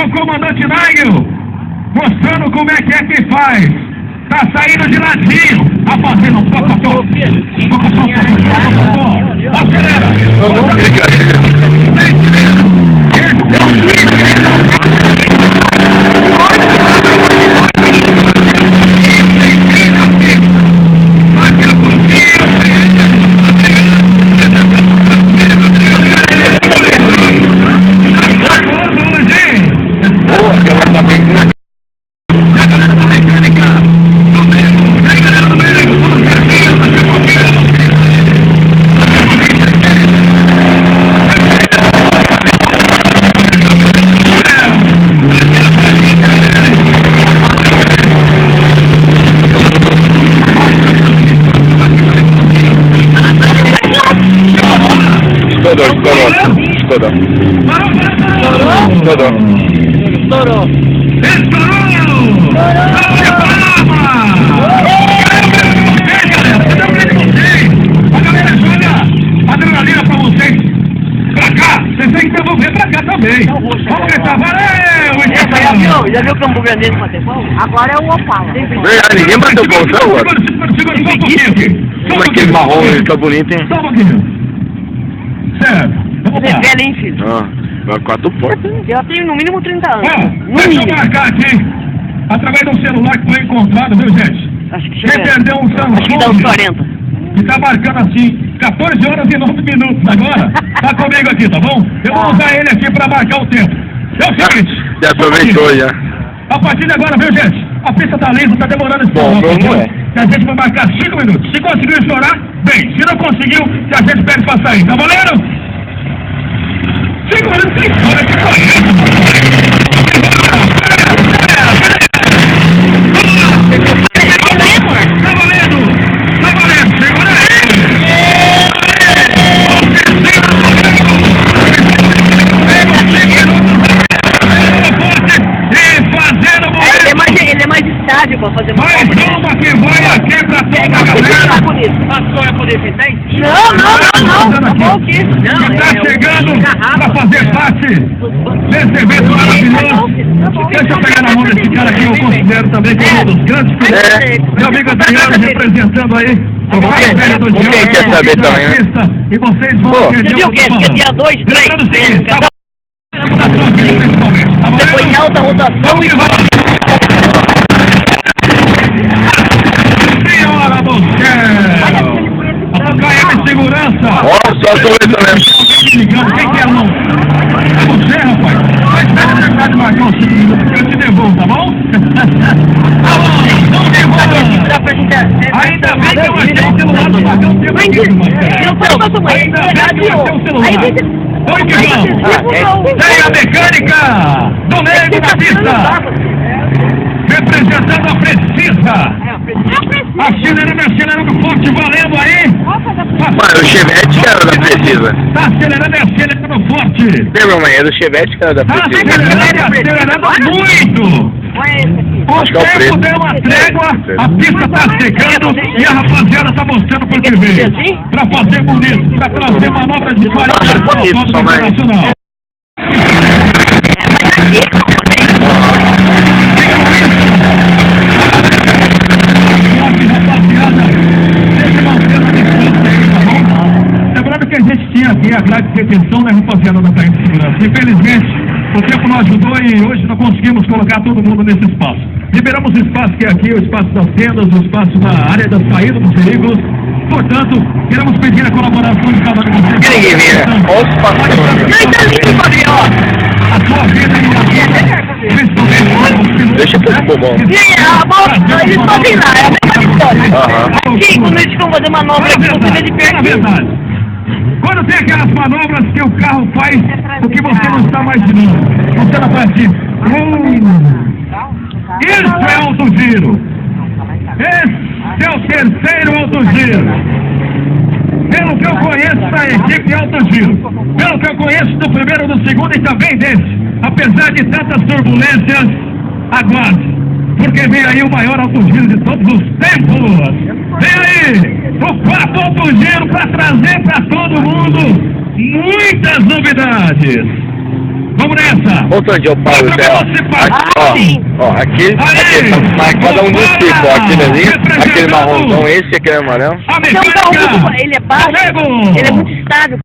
o comandante Nigel, mostrando como é que faz. Tá saindo de ladinho, tá fazendo um pocotó. Acelera. Estourou. A galera joga adrenalina pra vocês. Pra cá, vocês têm que devolver pra cá também. Vamos gritar, valeu! Já viu o Campo Grande bater pau? Agora é o Opala. Ninguém bateu pau agora. Segura só um pouquinho aqui. Como é aquele marrom ele tá bonito, hein? Só um pouquinho. Certo. Vamos lá. Velho, hein, filho? Vai 4 portas, hein? Eu tenho no mínimo 30 anos. Deixa eu marcar aqui. Através de um celular que foi encontrado, viu, gente? Acho que Quem perdeu um Samsung? Acho que dá uns 40. E tá marcando assim, 14 horas e 9 minutos agora. Tá comigo aqui, tá bom? Eu vou usar ele aqui pra marcar o tempo. É o seguinte. Já aproveitou, já. A partir de agora, viu, gente? A pista tá lisa, tá demorando esse Bom, não é. E a gente vai marcar 5 minutos. Se conseguiu estourar, bem. Se não conseguiu, a gente pede pra sair. Tá valendo? 5 minutos sem história, que correndo. Tá valendo! Tá valendo! Segura aí! E fazendo Ele é mais estável pra fazer mais uma que vai aqui pra toda a galera. Passou é poder pintar em cima? Não. Tá chegando pra fazer parte desse evento maravilhoso. Deixa eu pegar na mão desse cara que eu considero também que é um dos grandes pilotos. Meu amigo Adriano representando aí. Quem quer saber também, né? E vocês vão Você viu o quê? Acho que é dia 2, 3. Depois de alta rotação e Senhora do céu! A KM Segurança! Ó, só tô vendo mesmo. Quem que é, irmão? É você, rapaz? Mas espera terminar de marcar os 5 minutos que eu te devolvo, tá bom? Tá bom, então devolva! Ainda bem que eu achei o celular do marcar o tempo aqui, ainda bem que eu achei o celular! Oi, que vamos! Tem a mecânica do meio da pista! Representando a Precisa! Acelerando forte, valendo aí! Mano, o Chevette que era da Precisa. Tá acelerando forte! Lembra, mamãe? É do Chevette que era da Tá Precisa. acelerando muito! O tempo deu uma trégua, a pista tá secando e a rapaziada tá mostrando por que veio. Pra fazer bonito, pra trazer manobras de qualidade para o foto internacional. Lembrando que a gente tinha aqui a grade de retenção, né, rapaziada da KM Segurança. Infelizmente, o tempo não ajudou e hoje não conseguimos colocar todo mundo nesse espaço. Liberamos o espaço que é aqui, o espaço das tendas, o espaço da área da saída dos veículos. Portanto, queremos pedir a colaboração de cada um de vocês. Ninguém vira. Olha os passos. A sua vida e principalmente Deixa pro bobão. Eles podem lá, é a mesma história. Aqui, quando eles vão fazer manobra, você vê de perto. É verdade. Quando tem aquelas manobras que o carro faz o que você não está imaginando. Você não faz assim. Isso é alto giro. Esse é o terceiro alto giro. Pelo que eu conheço da equipe de alto giro. Pelo que eu conheço do primeiro, do segundo e também desse. Apesar de tantas turbulências, aguarde. Porque vem aí o maior alto giro de todos os tempos. Vem aí o 4 alto giro para trazer para todo mundo muitas novidades. Vamos nessa. Ô, Sandro, eu paro até, ó. Aqui, ó, aquele tá mais cada um dos tipos, ó. Aquele ali, aquele marronzão, esse e aquele amarelo. Esse é um carro muito... Ele é baixo, ele é muito estável.